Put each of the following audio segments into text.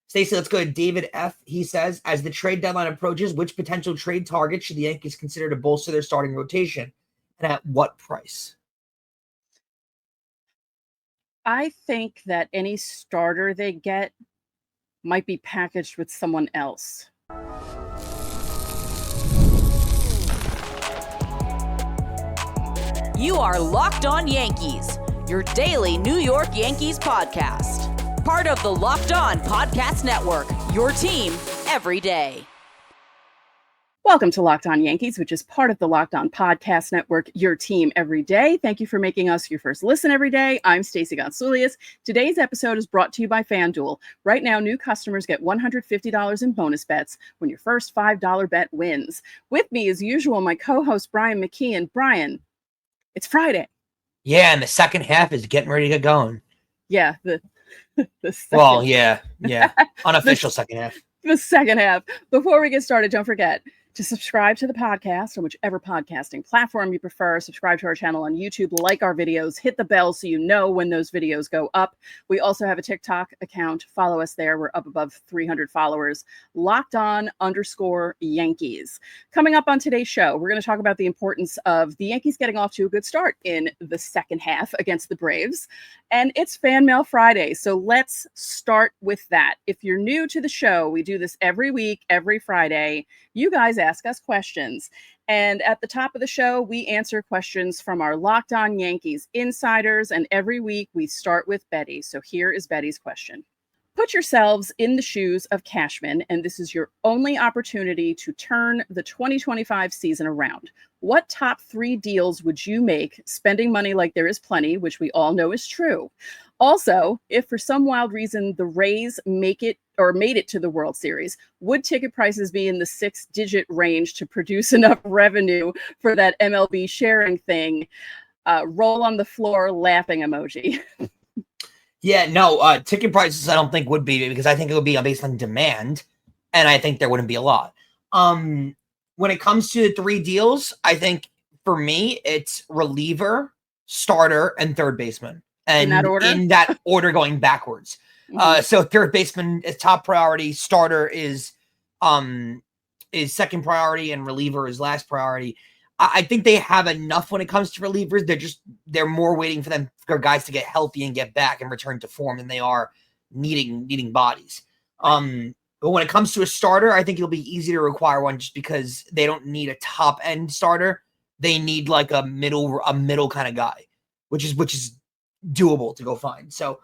Stacey, let's go to David F. He says, as the trade deadline approaches, which potential trade targets should the Yankees consider to bolster their starting rotation, and at what price? I think that any starter they get might be packaged with someone else. You are Locked On Yankees, your daily New York Yankees podcast. Part of the Locked On Podcast Network, your team every day. Welcome to Locked On Yankees, which is part of the Locked On Podcast Network, your team every day. Thank you for making us your first listen every day. I'm Stacey Gotsulias. Today's episode is brought to you by FanDuel. Right now, new customers get $150 in bonus bets when your first $5 bet wins. With me, as usual, my co-host, Brian McKeon. Brian, it's Friday. Yeah, and the second half is getting ready to get going. Yeah, the unofficial second half. The second half. Before we get started, don't forget to subscribe to the podcast on whichever podcasting platform you prefer. Subscribe to our channel on YouTube, like our videos, hit the bell so you know when those videos go up. We also have a TikTok account. Follow us there. We're up above 300 followers. LockedOn_Yankees. Coming up on today's show, we're going to talk about the importance of the Yankees getting off to a good start in the second half against the Braves. And it's Fan Mail Friday, so let's start with that. If you're new to the show, we do this every week, every Friday. You guys ask us questions. And at the top of the show, we answer questions from our Locked On Yankees insiders. And every week we start with Betty. So here is Betty's question. Put yourselves in the shoes of Cashman, and this is your only opportunity to turn the 2025 season around. What top 3 deals would you make, spending money like there is plenty, which we all know is true? Also, if for some wild reason the Rays made it to the World Series, would ticket prices be in the 6-digit range to produce enough revenue for that MLB sharing thing? Roll on the floor laughing emoji. Yeah, no, ticket prices I don't think would be, because I think it would be based on demand, and I think there wouldn't be a lot. When it comes to the 3 deals, I think for me, it's reliever, starter, and third baseman. And in that order going backwards. Mm-hmm. So third baseman is top priority, starter is second priority, and reliever is last priority. I think they have enough when it comes to relievers. They're more waiting for guys to get healthy and get back and return to form than they are needing bodies. But when it comes to a starter, I think it'll be easy to require one just because they don't need a top end starter. They need like a middle kind of guy, which is doable to go find. So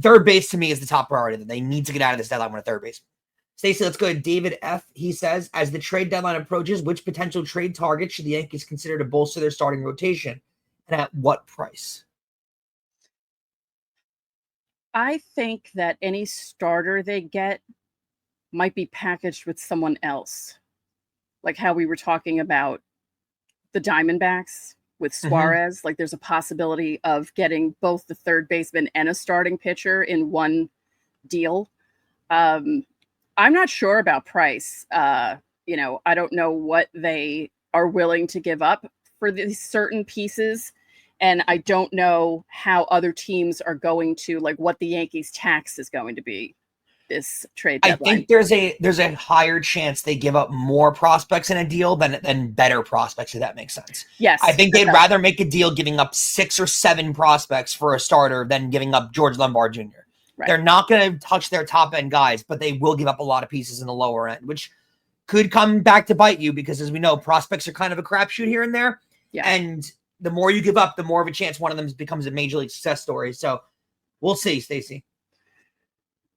third base to me is the top priority. That they need to get out of this deadline with a third baseman. Stacey, let's go to David F. He says, as the trade deadline approaches, which potential trade target should the Yankees consider to bolster their starting rotation, and at what price? I think that any starter they get might be packaged with someone else. Like how we were talking about the Diamondbacks with Suarez. Mm-hmm. Like there's a possibility of getting both the third baseman and a starting pitcher in one deal. I'm not sure about price. I don't know what they are willing to give up for these certain pieces. And I don't know how other teams are going to, like, what the Yankees tax is going to be this trade deadline. I think there's a higher chance they give up more prospects in a deal than better prospects, if that makes sense. Yes. I think they'd rather make a deal giving up 6 or 7 prospects for a starter than giving up George Lombard Jr. Right. They're not going to touch their top end guys, but they will give up a lot of pieces in the lower end, which could come back to bite you because, as we know, prospects are kind of a crapshoot here and there. Yeah. And the more you give up, the more of a chance one of them becomes a major league success story. So we'll see, Stacey.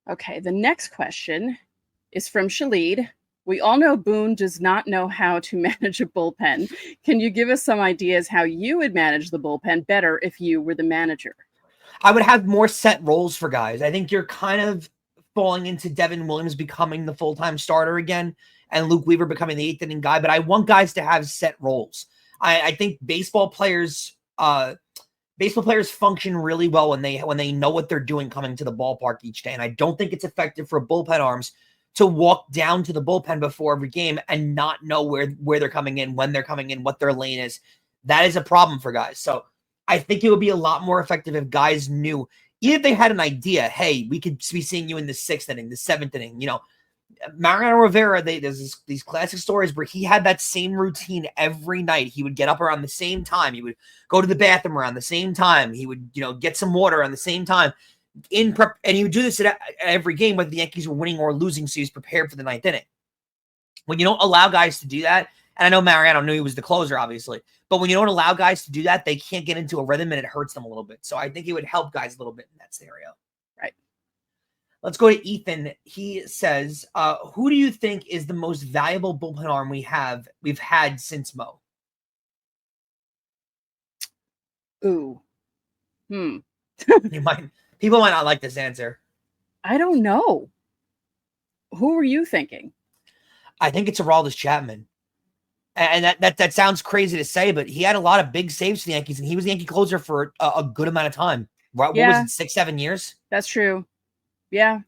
Okay, the next question is from Shalid. We all know Boone does not know how to manage a bullpen. Can you give us some ideas how you would manage the bullpen better if you were the manager? I would have more set roles for guys. I think you're kind of falling into Devin Williams becoming the full-time starter again and Luke Weaver becoming the 8th inning guy, but I want guys to have set roles. I think baseball players function really well when they know what they're doing coming to the ballpark each day. And I don't think it's effective for bullpen arms to walk down to the bullpen before every game and not know where they're coming in, when they're coming in, what their lane is. That is a problem for guys. So I think it would be a lot more effective if guys knew even if they had an idea, hey, we could be seeing you in the 6th inning, the 7th inning, you know, Mariano Rivera, there's these classic stories where he had that same routine every night. He would get up around the same time. He would go to the bathroom around the same time. He would, you know, get some water around the same time in prep, and he would do this at every game, whether the Yankees were winning or losing. So he was prepared for the 9th inning. When you don't allow guys to do that, and I know Mariano knew he was the closer, obviously, but when you don't allow guys to do that, they can't get into a rhythm and it hurts them a little bit. So I think it would help guys a little bit in that scenario. Right. Let's go to Ethan. He says, who do you think is the most valuable bullpen arm we've had since Mo? Ooh. People might not like this answer. I don't know. Who were you thinking? I think it's Aroldis Chapman. And that sounds crazy to say, but he had a lot of big saves for the Yankees, and he was the Yankee closer for a good amount of time. What was it, 6-7 years? That's true. Yeah,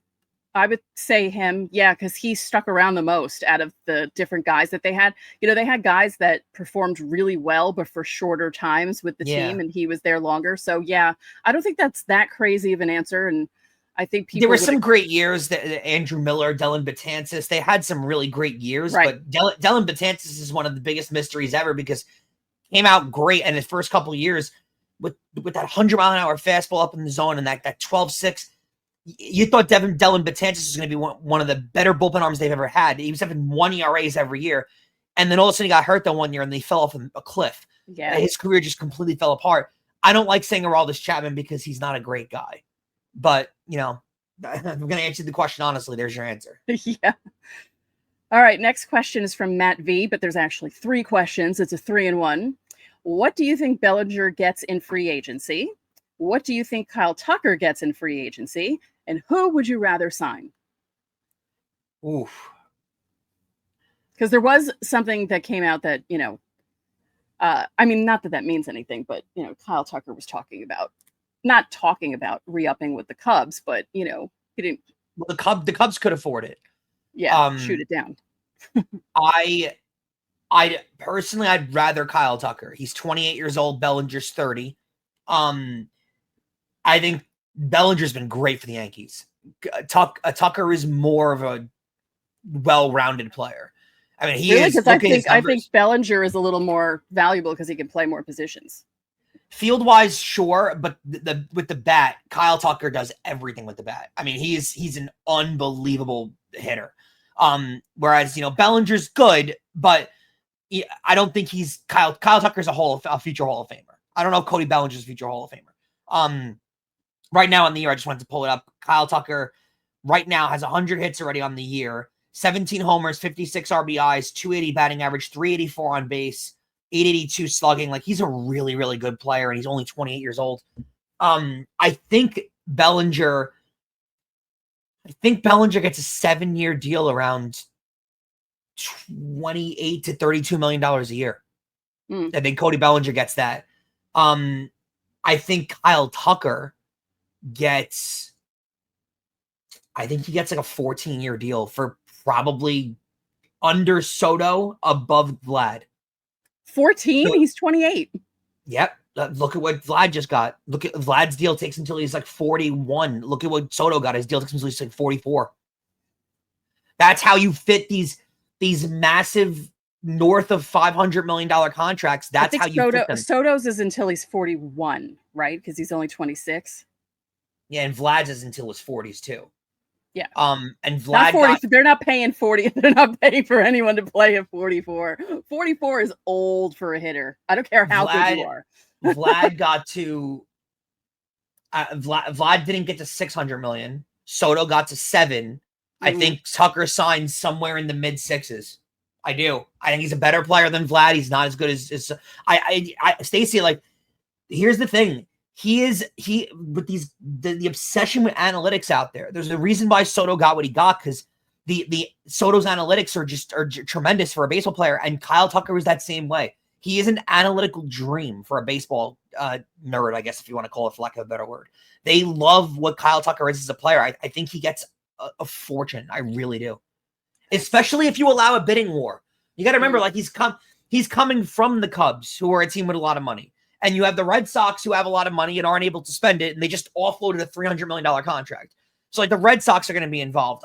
I would say him. Yeah, because he stuck around the most out of the different guys that they had. You know, they had guys that performed really well, but for shorter times with the team, and he was there longer. So, yeah, I don't think that's that crazy of an answer. And I think people. There were some great years that Andrew Miller, Dellin Betances, they had some really great years. Right. But Dellin Betances is one of the biggest mysteries ever because he came out great in his first couple of years with that 100-mile-an-hour fastball up in the zone and that 12-6. You thought Dellin Betances was going to be one of the better bullpen arms they've ever had. He was having 1 ERAs every year. And then all of a sudden he got hurt that 1 year and they fell off a cliff. Yeah. His career just completely fell apart. I don't like saying Aroldis Chapman because he's not a great guy. But, you know, I'm going to answer the question honestly. There's your answer. Yeah. All right. Next question is from Matt V, but there's actually 3 questions. It's a 3-in-1. What do you think Bellinger gets in free agency? What do you think Kyle Tucker gets in free agency? And who would you rather sign? Oof. Because there was something that came out that, you know, I mean, not that that means anything, but, you know, Kyle Tucker was not talking about re-upping with the Cubs, but, you know, he didn't. Well, the Cubs could afford it. Yeah, shoot it down. I personally, I'd rather Kyle Tucker. He's 28 years old. Bellinger's 30. I think Bellinger's been great for the Yankees. Tucker is more of a well-rounded player. I mean, he is. I think Bellinger is a little more valuable because he can play more positions. Field-wise, sure, but with the bat, Kyle Tucker does everything with the bat. I mean, he's an unbelievable hitter. Whereas, you know, Bellinger's good, but I don't think he's Kyle Tucker's a future Hall of Famer. I don't know if Cody Bellinger's a future Hall of Famer. Right now on the year, I just wanted to pull it up. Kyle Tucker right now has 100 hits already on the year, 17 homers, 56 RBIs, 280 batting average, 384 on base, 882 slugging. Like, he's a really, really good player, and he's only 28 years old. I think Bellinger gets a 7-year deal around $28 to $32 million a year. I think Cody Bellinger gets that. I think Kyle Tucker gets like a 14-year deal for probably under Soto, above Vlad. 14? So, he's 28. Yep. Look at what Vlad just got. Look at Vlad's deal takes until he's like 41. Look at what Soto got. His deal takes until he's like 44. That's how you fit these massive north of $500 million contracts. That's how you fit them. Soto's is until he's 41, right? Because he's only 26. Yeah, and Vlad's is until his 40s too. Yeah. And Vlad they're not paying 40. They're not paying for anyone to play at 44. 44 is old for a hitter. I don't care how good you are. Vlad got to Vlad didn't get to 600 million. Soto got to 7. I think Tucker signed somewhere in the mid 6s. I do. I think he's a better player than Vlad. He's not as good as Stacey. Like, here's the thing. He with the obsession with analytics out there. There's a reason why Soto got what he got, because the Soto's analytics are tremendous for a baseball player, and Kyle Tucker is that same way. He is an analytical dream for a baseball nerd, I guess, if you want to call it, for lack of a better word. They love what Kyle Tucker is as a player. I think he gets a fortune. I really do. Especially if you allow a bidding war. You got to remember, like, he's coming from the Cubs, who are a team with a lot of money. And you have the Red Sox who have a lot of money and aren't able to spend it, and they just offloaded a $300 million contract. So like the Red Sox are going to be involved.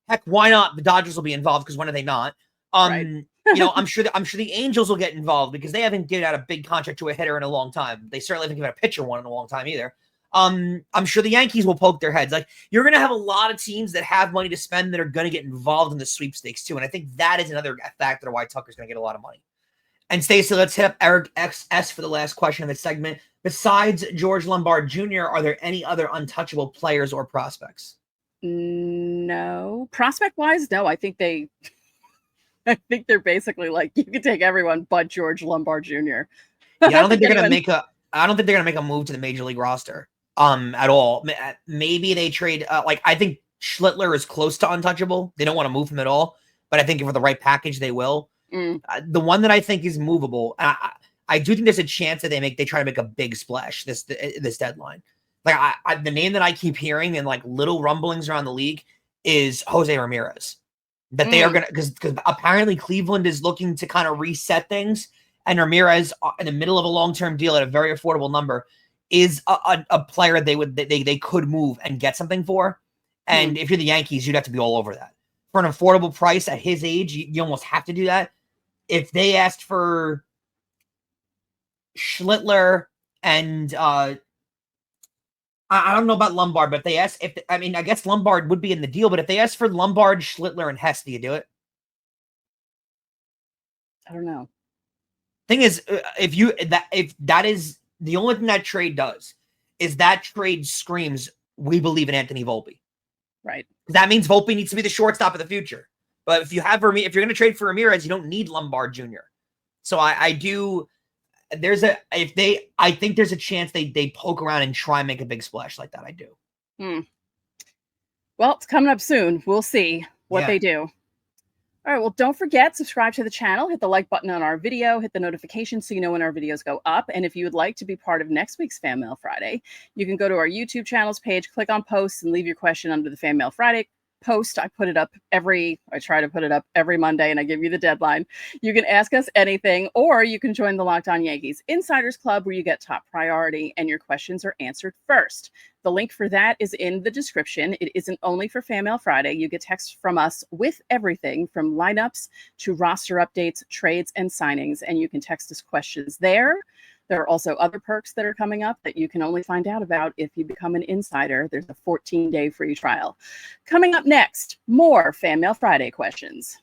Heck, why not? The Dodgers will be involved because when are they not? Right. I'm sure the Angels will get involved because they haven't given out a big contract to a hitter in a long time. They certainly haven't given out a pitcher one in a long time either. I'm sure the Yankees will poke their heads. Like, you're going to have a lot of teams that have money to spend that are going to get involved in the sweepstakes too. And I think that is another factor why Tucker's going to get a lot of money. And Stacey, let's hit up Eric XS for the last question of this segment. Besides George Lombard Jr., are there any other untouchable players or prospects? No. Prospect-wise, no. I think they're basically like, you can take everyone but George Lombard Jr. Yeah, I don't think they're going to make a move to the major league roster at all. Maybe they trade I think Schlittler is close to untouchable. They don't want to move him at all, but I think for the right package they will. The one that I think is movable, I do think there's a chance that they try to make a big splash this deadline. Like the name that I keep hearing and like little rumblings around the league is José Ramírez. That they are going to, because apparently Cleveland is looking to kind of reset things, and Ramírez in the middle of a long-term deal at a very affordable number is a player they could move and get something for. And if you're the Yankees, you'd have to be all over that. For an affordable price at his age, you almost have to do that. If they asked for Schlittler and I don't know about Lombard, but if they asked, I guess Lombard would be in the deal, but if they asked for Lombard, Schlittler, and Hess, do you do it? I don't know. Thing is, if that is the only thing that trade does, is that trade screams, we believe in Anthony Volpe. Right. That means Volpe needs to be the shortstop of the future. But if you're going to trade for Ramírez, you don't need Lombard Jr. So I think there's a chance they poke around and try and make a big splash like that. I do. Well, it's coming up soon. We'll see what they do. All right. Well, don't forget, subscribe to the channel, hit the like button on our video, hit the notification so you know when our videos go up. And if you would like to be part of next week's Fan Mail Friday, you can go to our YouTube channel's page, click on posts, and leave your question under the Fan Mail Friday post. I try to put it up every Monday, and I give you the deadline. You can ask us anything, or you can join the Locked On Yankees Insiders Club, where you get top priority and your questions are answered first. The link for that is in the description. It isn't only for Fan Mail Friday. You get texts from us with everything from lineups to roster updates, trades, and signings, and you can text us questions there. There are also other perks that are coming up that you can only find out about if you become an insider. There's a 14-day free trial. Coming up next, more Fan Mail Friday questions.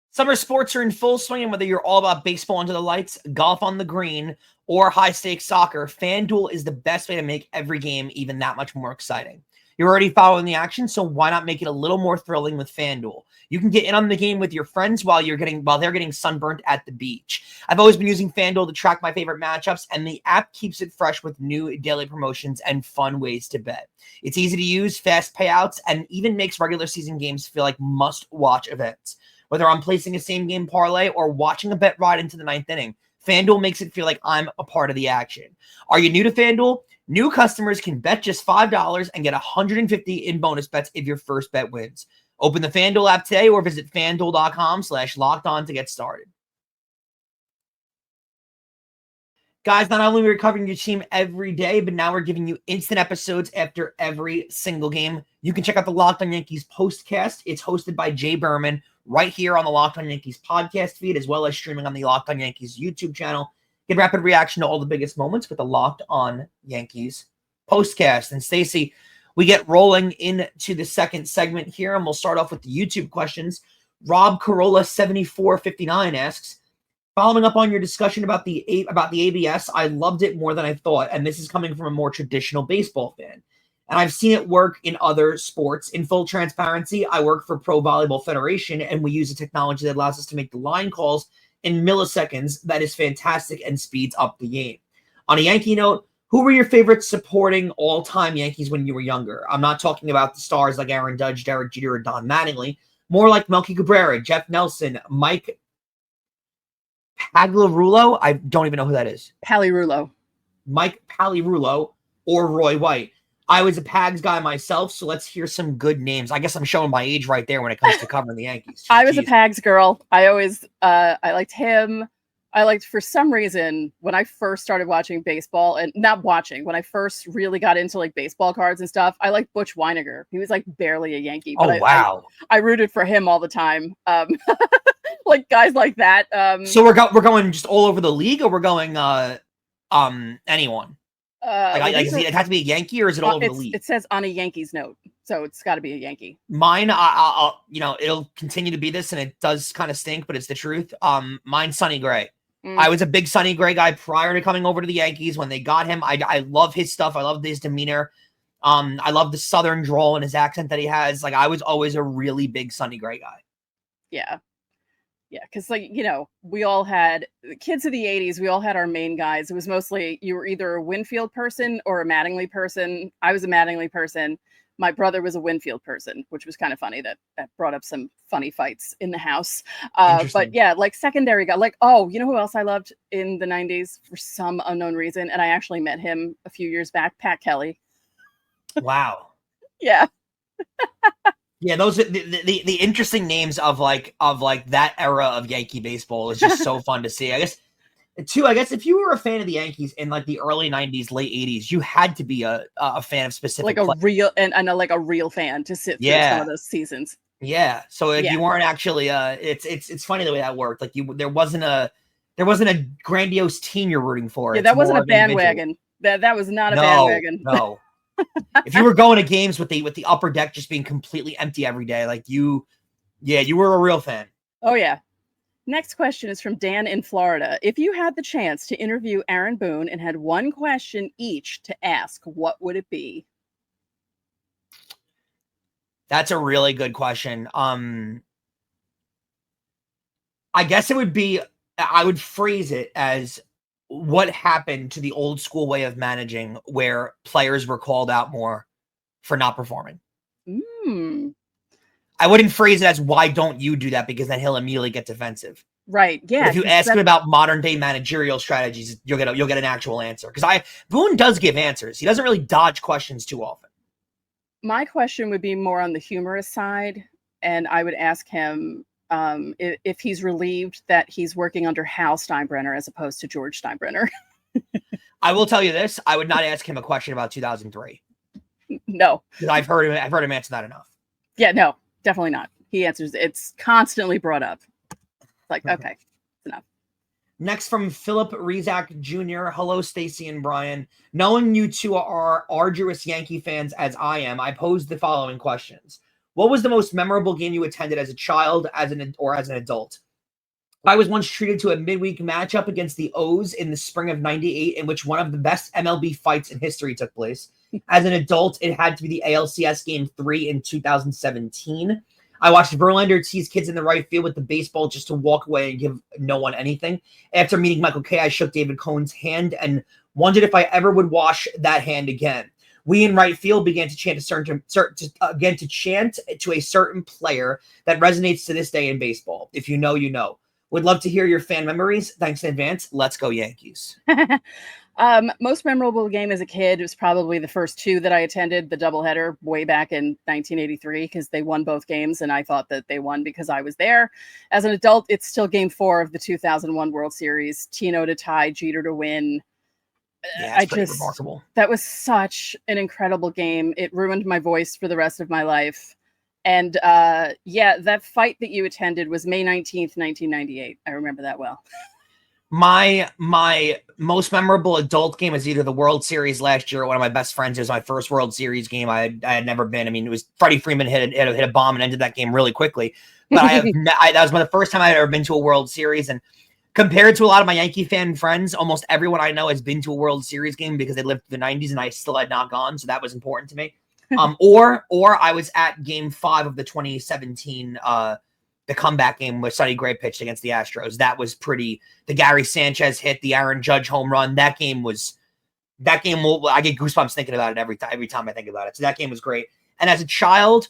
Summer sports are in full swing, and whether you're all about baseball under the lights, golf on the green, or high-stakes soccer, FanDuel is the best way to make every game even that much more exciting. You're already following the action, so why not make it a little more thrilling with FanDuel? You can get in on the game with your friends while they're getting sunburnt at the beach. I've always been using FanDuel to track my favorite matchups, and the app keeps it fresh with new daily promotions and fun ways to bet. It's easy to use, fast payouts, and even makes regular season games feel like must-watch events. Whether I'm placing a same-game parlay or watching a bet ride into the ninth inning, FanDuel makes it feel like I'm a part of the action. Are you new to FanDuel? New customers can bet just $5 and get $150 in bonus bets if your first bet wins. Open the FanDuel app today or visit FanDuel.com/lockedon to get started. Guys, not only are we covering your team every day, but now we're giving you instant episodes after every single game. You can check out the Locked On Yankees Postcast. It's hosted by Jay Berman right here on the Locked On Yankees podcast feed, as well as streaming on the Locked On Yankees YouTube channel. Get rapid reaction to all the biggest moments with the Locked On Yankees Postcast. And Stacey, we get rolling into the second segment here, and we'll start off with the YouTube questions. Rob Corolla 7459 asks, following up on your discussion about the ABS, I loved it more than I thought, and this is coming from a more traditional baseball fan. And I've seen it work in other sports. In full transparency, I work for Pro Volleyball Federation, and we use a technology that allows us to make the line calls in milliseconds. That is fantastic and speeds up the game. On a Yankee note, who were your favorite supporting all-time Yankees when you were younger? I'm not talking about the stars like Aaron Judge, Derek Jeter, or Don Mattingly. More like Melky Cabrera, Jeff Nelson, Mike Pagliarulo. I don't even know who that is. Pagliarulo. Mike Pagliarulo or Roy White. I was a Pags guy myself, so let's hear some good names. I guess I'm showing my age right there when it comes to covering the Yankees. I was a Pags girl. I always, I liked him. I liked, for some reason, when I first started watching baseball, and not watching, when I first really got into like baseball cards and stuff, I liked Butch Weiniger. He was like barely a Yankee. But wow. I rooted for him all the time. Like guys like that. So we're going just all over the league, or we're going anyone? It has to be a Yankee, or is it all over the league? It says on a Yankees note, so it's got to be a Yankee. Mine, I'll it'll continue to be this, and it does kind of stink, but it's the truth. Mine's Sonny Gray. I was a big Sonny Gray guy prior to coming over to the Yankees. When they got him, I love his stuff. I love his demeanor. I love the Southern drawl and his accent that he has. Like, I was always a really big Sonny Gray guy. Yeah. Yeah, because, like, we all had, kids of the 80s, we all had our main guys. It was mostly, you were either a Winfield person or a Mattingly person. I was a Mattingly person. My brother was a Winfield person, which was kind of funny. That brought up some funny fights in the house. But yeah, like secondary guy, like, oh, you know who else I loved in the 90s for some unknown reason? And I actually met him a few years back, Pat Kelly. Wow. Yeah. Yeah, those are the interesting names of that era of Yankee baseball is just so fun to see. I guess if you were a fan of the Yankees in like the early 90s, late 80s, you had to be a fan of specific, like a real and like a real fan to sit through some of those seasons. Yeah. So if you weren't actually it's funny the way that worked. Like there wasn't a grandiose team you're rooting for. Yeah, that wasn't a bandwagon. That was not a bandwagon. No. If you were going to games with the upper deck just being completely empty every day, like you were a real fan. Oh yeah. Next question is from Dan in Florida. If you had the chance to interview Aaron Boone and had one question each to ask, what would it be? That's a really good question. I guess it would be, I would phrase it as, what happened to the old school way of managing where players were called out more for not performing? I wouldn't phrase it as, why don't you do that? Because then he'll immediately get defensive. Right. Yeah. But if you ask him about modern day managerial strategies, you'll get an actual answer. Because Boone does give answers. He doesn't really dodge questions too often. My question would be more on the humorous side. And I would ask him, if he's relieved that he's working under Hal Steinbrenner as opposed to George Steinbrenner. I will tell you this: I would not ask him a question about 2003. No, because I've heard him answer that enough. Yeah, no, definitely not. He answers; it's constantly brought up. Like, okay, enough. Next from Philip Rizak Jr. Hello, Stacey and Brian. Knowing you two are arduous Yankee fans as I am, I pose the following questions. What was the most memorable game you attended as a child, as an adult? I was once treated to a midweek matchup against the O's in the spring of '98, in which one of the best MLB fights in history took place. As an adult, it had to be the ALCS Game 3 in 2017. I watched Verlander tease kids in the right field with the baseball just to walk away and give no one anything. After meeting Michael Kay, I shook David Cohn's hand and wondered if I ever would wash that hand again. We in right field began to chant to a certain player that resonates to this day in baseball. If you know, you know. Would love to hear your fan memories. Thanks in advance. Let's go Yankees. Most memorable game as a kid was probably the first two that I attended, the doubleheader way back in 1983, because they won both games, and I thought that they won because I was there. As an adult, it's still Game 4 of the 2001 World Series. Tino to tie, Jeter to win. Yeah, it's pretty remarkable. That was such an incredible game. It ruined my voice for the rest of my life. And that fight that you attended was May 19th, 1998. I remember that well. My most memorable adult game is either the World Series last year or one of my best friends. It was my first World Series game. I had never been. I mean, it was Freddie Freeman hit a bomb and ended that game really quickly. But that was the first time I had ever been to a World Series. And compared to a lot of my Yankee fan friends, almost everyone I know has been to a World Series game because they lived through the 90s and I still had not gone. So that was important to me. Or I was at Game 5 of the 2017 the comeback game where Sonny Gray pitched against the Astros. That was pretty. The Gary Sanchez hit, the Aaron Judge home run. That game I get goosebumps thinking about it every time I think about it. So that game was great. And as a child,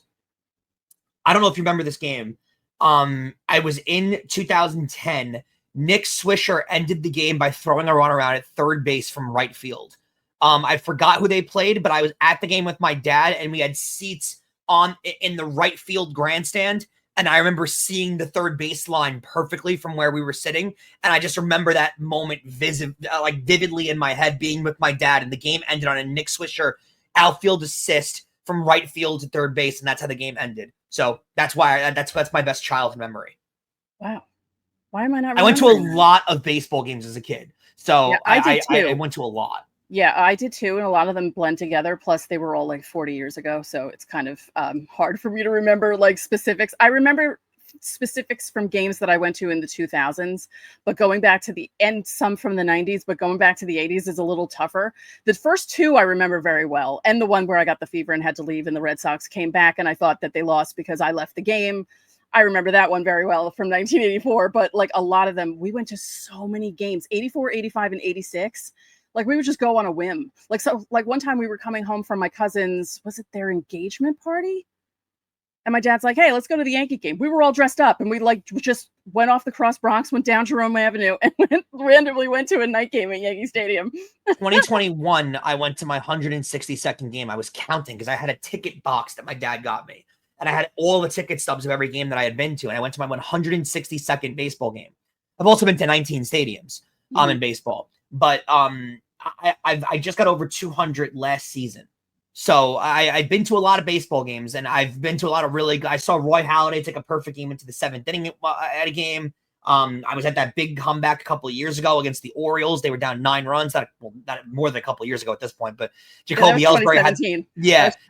I don't know if you remember this game. I was in 2010. Nick Swisher ended the game by throwing a run around at third base from right field. I forgot who they played, but I was at the game with my dad, and we had seats in the right field grandstand. And I remember seeing the third baseline perfectly from where we were sitting. And I just remember that moment vividly in my head, being with my dad. And the game ended on a Nick Swisher outfield assist from right field to third base. And that's how the game ended. So that's why that's my best childhood memory. Wow. Why am I not? I went to a lot of baseball games as a kid. So yeah, I went to a lot. Yeah, I did too, and a lot of them blend together. Plus, they were all like 40 years ago, so it's kind of hard for me to remember like specifics. I remember specifics from games that I went to in the 2000s, but going back to the end, some from the 90s, but going back to the 80s is a little tougher. The first two I remember very well, and the one where I got the fever and had to leave, and the Red Sox came back, and I thought that they lost because I left the game. I remember that one very well from 1984, but like a lot of them, we went to so many games, 84, 85, and 86. Like we would just go on a whim. Like one time we were coming home from my cousin's, was it their engagement party? And my dad's like, hey, let's go to the Yankee game. We were all dressed up and we just went off the Cross Bronx, went down Jerome Avenue and randomly went to a night game at Yankee Stadium. 2021, I went to my 162nd game. I was counting because I had a ticket box that my dad got me. And I had all the ticket stubs of every game that I had been to. And I went to my 162nd baseball game. I've also been to 19 stadiums in baseball. But I just got over 200 last season. So I've been to a lot of baseball games, and I've been to a lot of I saw Roy Halladay take a perfect game into the 7th inning at a game. I was at that big comeback a couple of years ago against the Orioles. They were down 9 runs, not more than a couple of years ago at this point, but Jacoby Ellsbury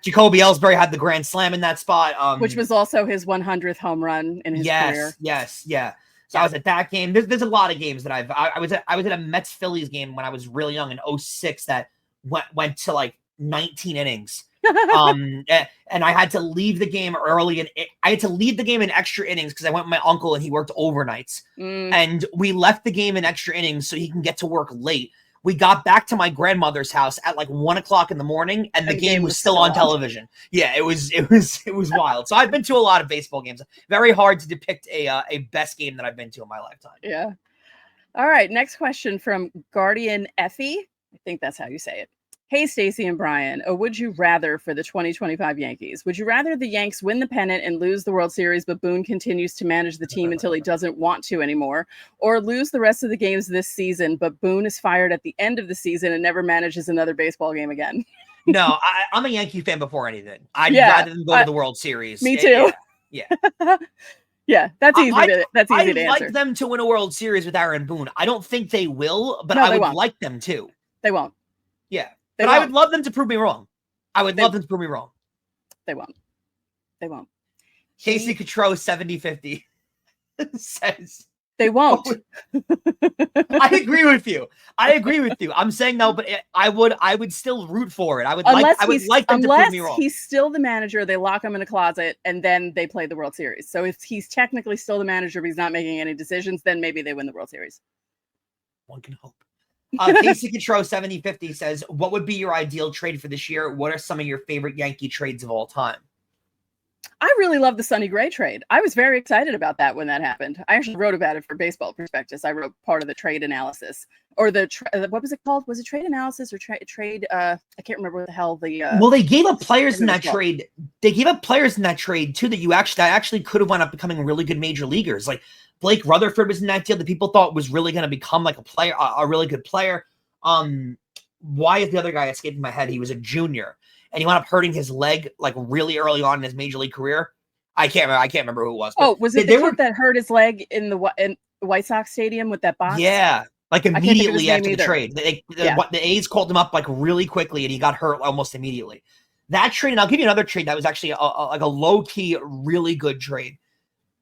Jacoby Ellsbury had the grand slam in that spot. Which was also his 100th home run in his career. Yeah. So I was at that game. There's a lot of games that I was at a Mets Phillies game when I was really young in 2006 that went to like 19 innings. And I had to leave the game early, and I had to leave the game in extra innings because I went with my uncle and he worked overnights. And we left the game in extra innings so he can get to work late. We got back to my grandmother's house at like 1:00 in the morning, and the game was still on television. Yeah, it was wild. So I've been to a lot of baseball games. Very hard to depict a best game that I've been to in my lifetime. Yeah. All right. Next question from Guardian Effie. I think that's how you say it. Hey, Stacey and Brian, would you rather for the 2025 Yankees? Would you rather the Yanks win the pennant and lose the World Series, but Boone continues to manage the team until he doesn't want to anymore, or lose the rest of the games this season, but Boone is fired at the end of the season and never manages another baseball game again? No, I'm a Yankee fan before anything. I'd rather than go to the World Series. Me too. Yeah. Yeah, that's easy. That's easy to answer. I'd like them to win a World Series with Aaron Boone. I don't think they will, but I would like them to. They won't. Yeah. But I would love them to prove me wrong. I would love them to prove me wrong. They won't. They won't. Casey Cotreau 70-50 says they won't. I agree with you. I'm saying no, but I would still root for it. I would like them to prove me wrong. Unless he's still the manager, they lock him in a closet and then they play the World Series. So if he's technically still the manager, but he's not making any decisions, then maybe they win the World Series. One can hope. Casey Cotreau 70-50 says, what would be your ideal trade for this year? What are some of your favorite Yankee trades of all time? I really love the Sonny Gray trade. I was very excited about that when that happened. I actually wrote about it for Baseball Prospectus. I wrote part of the trade analysis, or what was it called? Was it trade analysis or trade? I can't remember what the hell the. Well, they gave up players in that trade. They gave up players in that trade too that actually could have wound up becoming really good major leaguers. Like Blake Rutherford was in that deal that people thought was really going to become like a really good player. Why is the other guy escaping my head? He was a junior. And he wound up hurting his leg like really early on in his major league career. I can't remember who it was. Oh, was it the kid that hurt his leg in the White Sox stadium with that box? Yeah, like immediately after the trade. The A's called him up like really quickly, and he got hurt almost immediately. That trade, and I'll give you another trade that was actually like a low key, really good trade.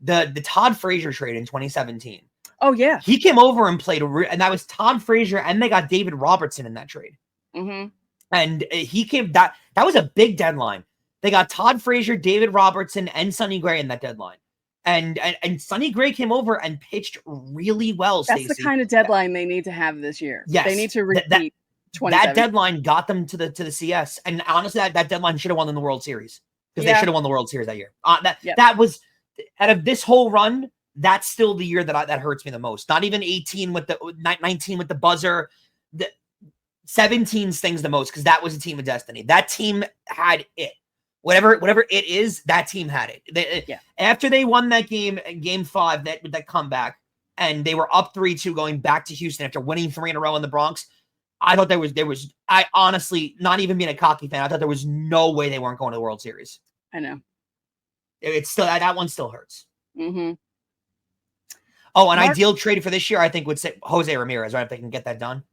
The Todd Frazier trade in 2017. Oh yeah, he came over and played, and that was Todd Frazier, and they got David Robertson in that trade. Mm-hmm. And he came that was a big deadline. They got Todd Frazier, David Robertson, and Sonny Gray in that deadline. And Sonny Gray came over and pitched really well. That's Stacey. The kind of deadline they need to have this year. Yes, they need to repeat. That deadline got them to the CS. And honestly, that deadline should have won them the World Series because they should have won the World Series that year. That was out of this whole run. That's still the year that hurts me the most. Not even 18 with the 19 with the buzzer. 17 stings the most because that was a team of destiny. That team had it. Whatever it is, that team had it. After they won that game 5, that comeback, and they were up 3-2 going back to Houston after winning 3 in a row in the Bronx, I thought there was I honestly, not even being a cocky fan, I thought there was no way they weren't going to the World Series. I know. It's still, that one still hurts. Mm-hmm. Oh, an ideal trade for this year, I think, would say José Ramírez, right? If they can get that done.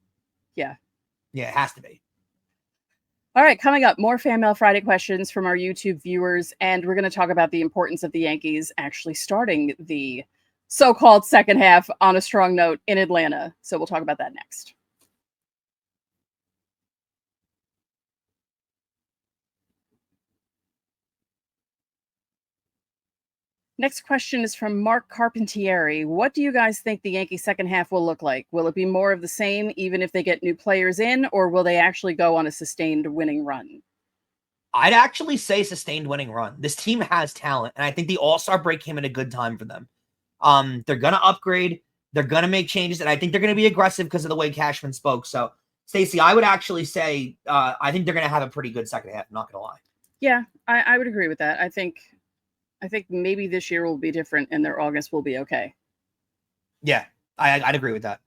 Yeah. Yeah, it has to be. All right, coming up, more Fan Mail Friday questions from our YouTube viewers, and we're going to talk about the importance of the Yankees actually starting the so-called second half on a strong note in Atlanta. So we'll talk about that next. Next question is from Mark Carpentieri. What do you guys think the Yankees second half will look like? Will it be more of the same, even if they get new players in, or will they actually go on a sustained winning run? I'd actually say sustained winning run. This team has talent, and I think the All-Star break came at a good time for them. They're going to upgrade. They're going to make changes, and I think they're going to be aggressive because of the way Cashman spoke. So, Stacey, I would actually say I think they're going to have a pretty good second half. I'm not going to lie. Yeah, I would agree with that. I think maybe this year will be different and their August will be okay. Yeah, I'd agree with that.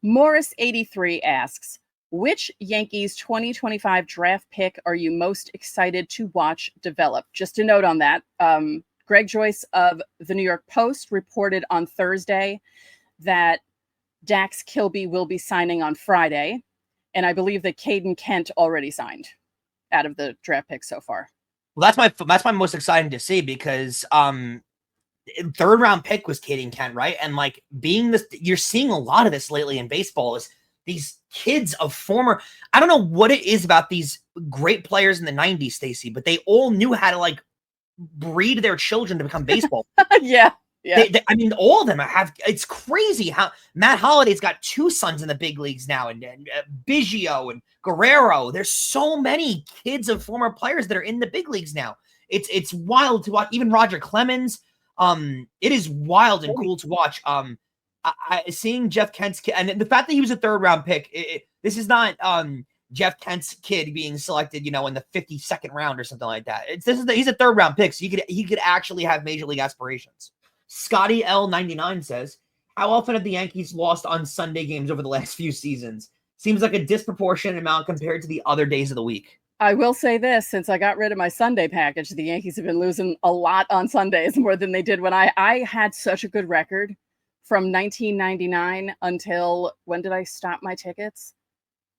Morris83 asks, which Yankees 2025 draft pick are you most excited to watch develop? Just a note on that. Greg Joyce of the New York Post reported on Thursday that Dax Kilby will be signing on Friday. And I believe that Caden Kent already signed out of the draft picks so far. Well, that's my most exciting to see because third round pick was Caden Kent, right? And like being this, you're seeing a lot of this lately in baseball is these kids of former, I don't know what it is about these great players in the 90s, Stacey, but they all knew how to like breed their children to become baseball. Yeah. I mean, all of them have, it's crazy how Matt Holliday's got 2 sons in the big leagues now, and Biggio and Guerrero. There's so many kids of former players that are in the big leagues now. It's wild to watch. Even Roger Clemens. It is wild and cool to watch. Seeing Jeff Kent's kid, and the fact that he was a 3rd round pick. This is not Jeff Kent's kid being selected, in the 52nd round or something like that. He's a 3rd round pick, so he could actually have major league aspirations. Scotty L99 says, how often have the Yankees lost on Sunday games over the last few seasons? Seems like a disproportionate amount compared to the other days of the week. I will say this, since I got rid of my Sunday package, the Yankees have been losing a lot on Sundays, more than they did when I had such a good record from 1999 until, when did I stop my tickets?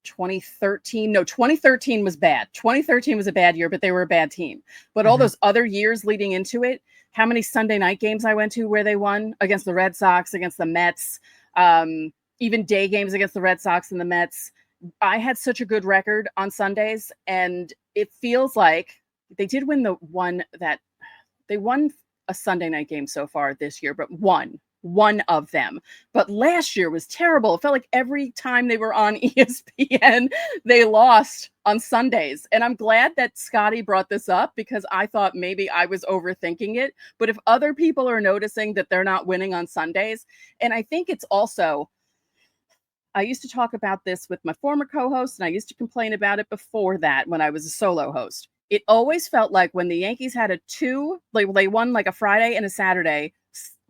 2013. No, 2013 was bad. 2013 was a bad year, but they were a bad team. But all those other years leading into it, how many Sunday night games I went to where they won against the Red Sox, against the Mets, even day games against the Red Sox and the Mets. I had such a good record on Sundays, and it feels like they did win they won a Sunday night game so far this year, but one of them. But last year was terrible. It felt like every time they were on ESPN, they lost on Sundays. And I'm glad that Scotty brought this up because I thought maybe I was overthinking it. But if other people are noticing that they're not winning on Sundays, and I think it's also, I used to talk about this with my former co-host, and I used to complain about it before that when I was a solo host. It always felt like when the Yankees had they won like a Friday and a Saturday,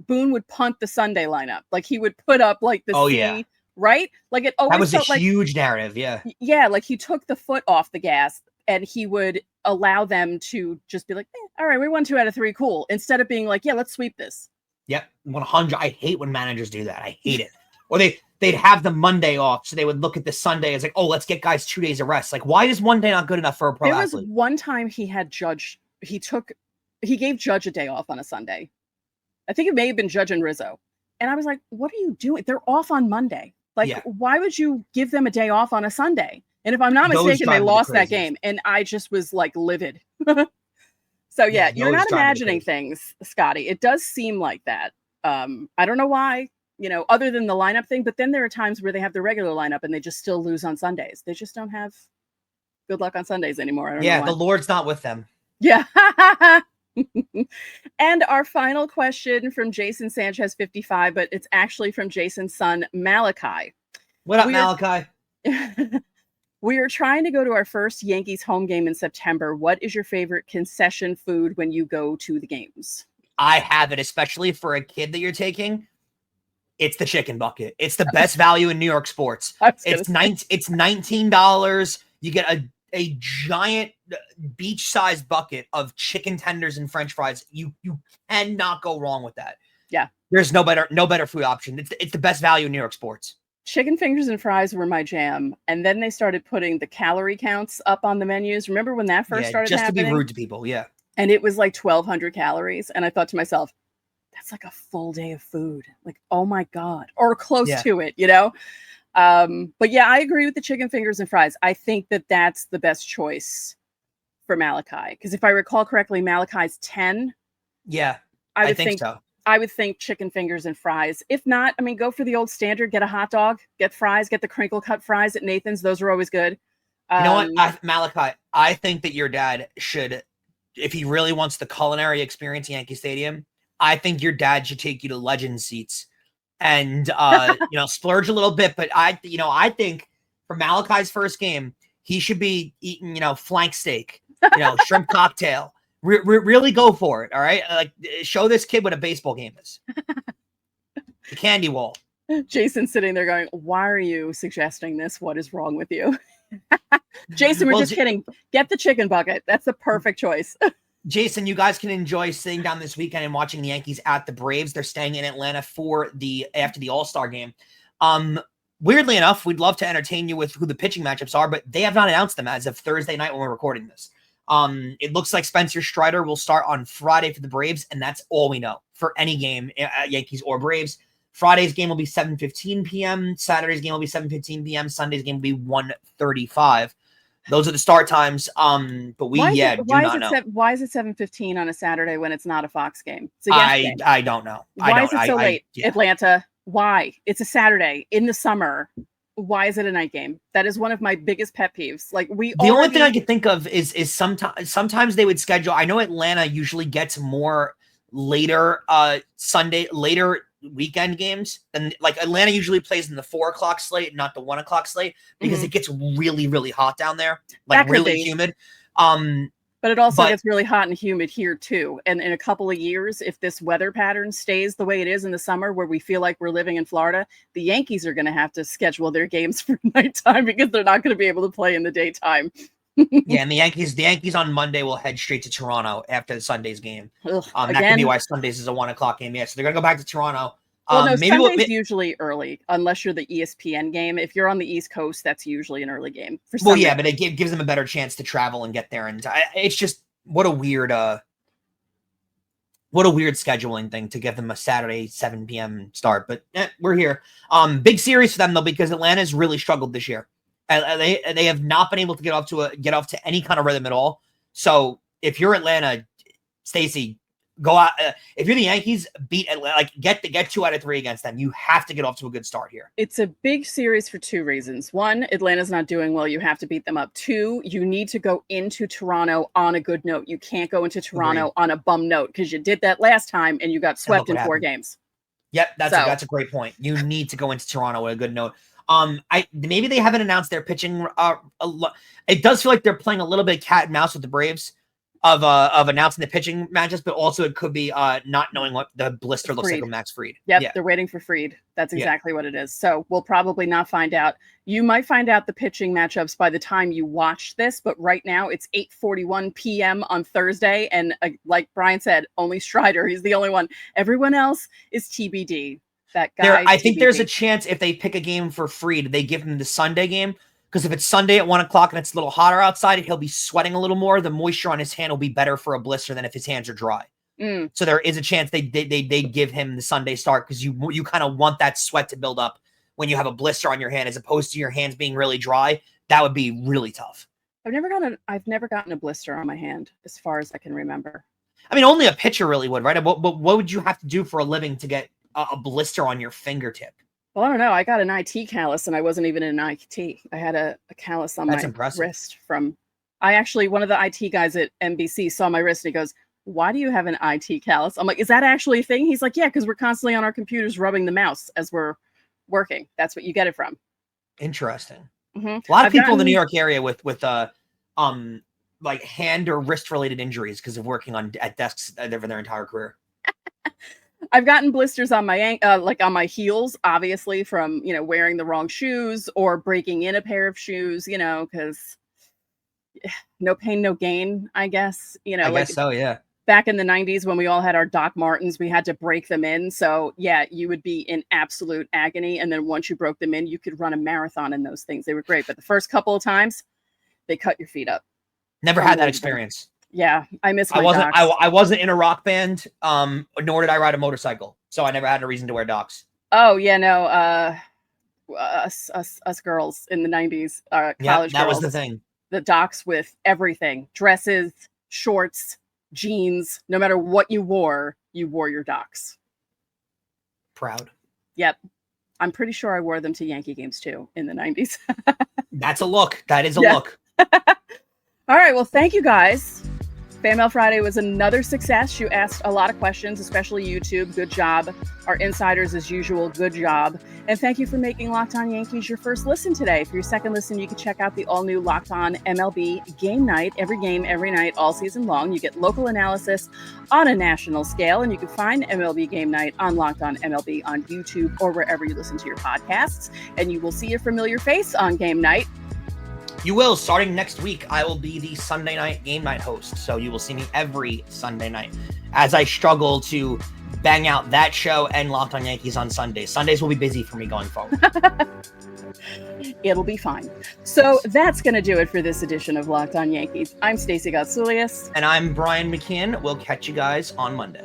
Boone would punt the Sunday lineup. Like he would put up like the C, right? Like it always that was felt a huge narrative. Yeah. Yeah. Like he took the foot off the gas and he would allow them to just be like, all right, we won 2 out of 3. Cool. Instead of being like, yeah, let's sweep this. Yep. 100. I hate when managers do that. I hate it. Or they'd have the Monday off. So they would look at the Sunday as like, oh, let's get guys 2 days of rest. Like, why is one day not good enough for a pro athlete? There was one time he had Judge. He gave Judge a day off on a Sunday. I think it may have been Judge and Rizzo. And I was like, what are you doing? They're off on Monday. Like, why would you give them a day off on a Sunday? And if I'm not mistaken, they lost that game. And I just was like livid. So yeah, you're not imagining things, Scotty. It does seem like that. I don't know why, other than the lineup thing. But then there are times where they have the regular lineup and they just still lose on Sundays. They just don't have good luck on Sundays anymore. I don't know why. The Lord's not with them. Yeah. And our final question from Jason Sanchez 55, but it's actually from Jason's son Malachi. What up, Malachi? We are trying to go to our first Yankees home game in September. What is your favorite concession food when you go to the games? I have it, especially for a kid that you're taking. It's the chicken bucket. It's the best value in New York sports. It's $19. You get a giant beach-sized bucket of chicken tenders and French fries. You cannot go wrong with that. Yeah. There's no better food option. It's the best value in New York sports. Chicken fingers and fries were my jam. And then they started putting the calorie counts up on the menus. Remember when that first started just happening? To be rude to people, yeah. And it was like 1,200 calories. And I thought to myself, that's like a full day of food. Like, oh my God. Or close to it, you know? But yeah, I agree with the chicken fingers and fries. I think that that's the best choice for Malachi. Because if I recall correctly, Malachi's 10. Yeah, I think so. I would think chicken fingers and fries. If not, I mean, go for the old standard. Get a hot dog, get fries, get the crinkle cut fries at Nathan's. Those are always good. You know what, Malachi? I think that your dad should, if he really wants the culinary experience at Yankee Stadium, I think your dad should take you to legend seats and, splurge a little bit. But I think for Malachi's first game, he should be eating, flank steak, shrimp cocktail. Really go for it, all right? Like, show this kid what a baseball game is. The candy wall. Jason's sitting there going, why are you suggesting this? What is wrong with you? Jason, we're just kidding. Get the chicken bucket. That's the perfect choice. Jason, you guys can enjoy sitting down this weekend and watching the Yankees at the Braves. They're staying in Atlanta after the All-Star game. Weirdly enough, we'd love to entertain you with who the pitching matchups are, but they have not announced them as of Thursday night when we're recording this. It looks like Spencer Strider will start on Friday for the Braves, and that's all we know for any game at Yankees or Braves. Friday's game will be 7:15 p.m. Saturday's game will be 7:15 p.m. Sunday's game will be 1:35. Those are the start times. But we do not know. Why is it 7:15 on a Saturday when it's not a Fox game? It's a Yankees game. I don't know. Why is it so late? Atlanta. Why? It's a Saturday in the summer. Why is it a night game? That is one of my biggest pet peeves. Like the only thing I can think of is sometimes they would schedule. I know Atlanta usually gets more later weekend games, and like Atlanta usually plays in the 4:00 slate, not the 1:00 slate, because it gets really, really hot down there, like really humid. But it also gets really hot and humid here too. And in a couple of years, if this weather pattern stays the way it is in the summer, where we feel like we're living in Florida, the Yankees are going to have to schedule their games for nighttime because they're not going to be able to play in the daytime. Yeah, and the Yankees on Monday will head straight to Toronto after Sunday's game. That could be why Sundays is a 1:00 game. Yeah, so they're going to go back to Toronto. Well, no, Sunday's usually early, unless you're the ESPN game. If you're on the East Coast, that's usually an early game. Well, yeah, but it gives them a better chance to travel and get there. And it's just what a weird scheduling thing to give them a Saturday 7 p.m. start. But we're here. Big series for them though, because Atlanta's really struggled this year. They have not been able to get off to any kind of rhythm at all. So if you're Atlanta, Stacey, go out. If you're the Yankees, beat Atlanta. Like get 2 out of 3 against them. You have to get off to a good start here. It's a big series for 2 reasons. 1, Atlanta's not doing well. You have to beat them up. 2, you need to go into Toronto on a good note. You can't go into Toronto on a bum note because you did that last time and you got swept in 4 games. Yep, that's a great point. You need to go into Toronto with a good note. Maybe they haven't announced their pitching. It does feel like they're playing a little bit cat and mouse with the Braves of announcing the pitching matches, but also it could be not knowing what the blister looks like with Max Fried. Yep, yeah. They're waiting for Fried. That's exactly what it is. So we'll probably not find out. You might find out the pitching matchups by the time you watch this, but right now it's 8:41 p.m. on Thursday, and like Brian said, only Strider. He's the only one. Everyone else is TBD. That guy. I think there's a chance if they pick a game for Fried, they give him the Sunday game. Because if it's Sunday at 1:00 and it's a little hotter outside, he'll be sweating a little more. The moisture on his hand will be better for a blister than if his hands are dry. So there is a chance they give him the Sunday start because you kind of want that sweat to build up when you have a blister on your hand as opposed to your hands being really dry. That would be really tough. I've never gotten a blister on my hand as far as I can remember. I mean, only a pitcher really would, right? But what would you have to do for a living to get a blister on your fingertip? Well, I don't know. I got an IT callus and I wasn't even in an IT. I had a callus on my wrist from, one of the IT guys at NBC saw my wrist and he goes, "Why do you have an IT callus?" I'm like, "Is that actually a thing?" He's like, "Yeah, because we're constantly on our computers rubbing the mouse as we're working. That's what you get it from." Interesting. Mhm. A lot of I've people in the New gotten- York area with like hand or wrist related injuries because of working at desks for their entire career. I've gotten blisters on my like on my heels, obviously from, you know, wearing the wrong shoes or breaking in a pair of shoes, you know, because no pain, no gain, I guess. You know, I like guess so, yeah. back in the 90s when we all had our Doc Martens, we had to break them in. So yeah, you would be in absolute agony. And then once you broke them in, you could run a marathon in those things. They were great. But the first couple of times, they cut your feet up. Never had that experience. Yeah, I miss my I Docs. wasn't in a rock band, nor did I ride a motorcycle. So I never had a reason to wear Docs. Oh yeah, no, us girls in the 90s, college that girls. was the thing. The Docs with everything, dresses, shorts, jeans, no matter what you wore your Docs. Proud. Yep. I'm pretty sure I wore them to Yankee games too in the 90s. That's a look. That is a look. All right. Well, thank you guys. Fan Mail Friday was another success. You asked a lot of questions, especially YouTube. Good job. Our insiders, as usual, good job. And thank you for making Locked On Yankees your first listen today. For your second listen, you can check out the all-new Locked On MLB Game Night. Every game, every night, all season long. You get local analysis on a national scale, and you can find MLB Game Night on Locked On MLB on YouTube or wherever you listen to your podcasts. And you will see a familiar face on Game Night. You will. Starting next week, I will be the Sunday night game night host. So you will see me every Sunday night as I struggle to bang out that show and Locked On Yankees on Sundays. Sundays will be busy for me going forward. It'll be fine. So that's going to do it for this edition of Locked On Yankees. I'm Stacey Gotsulias. And I'm Brian McKeon. We'll catch you guys on Monday.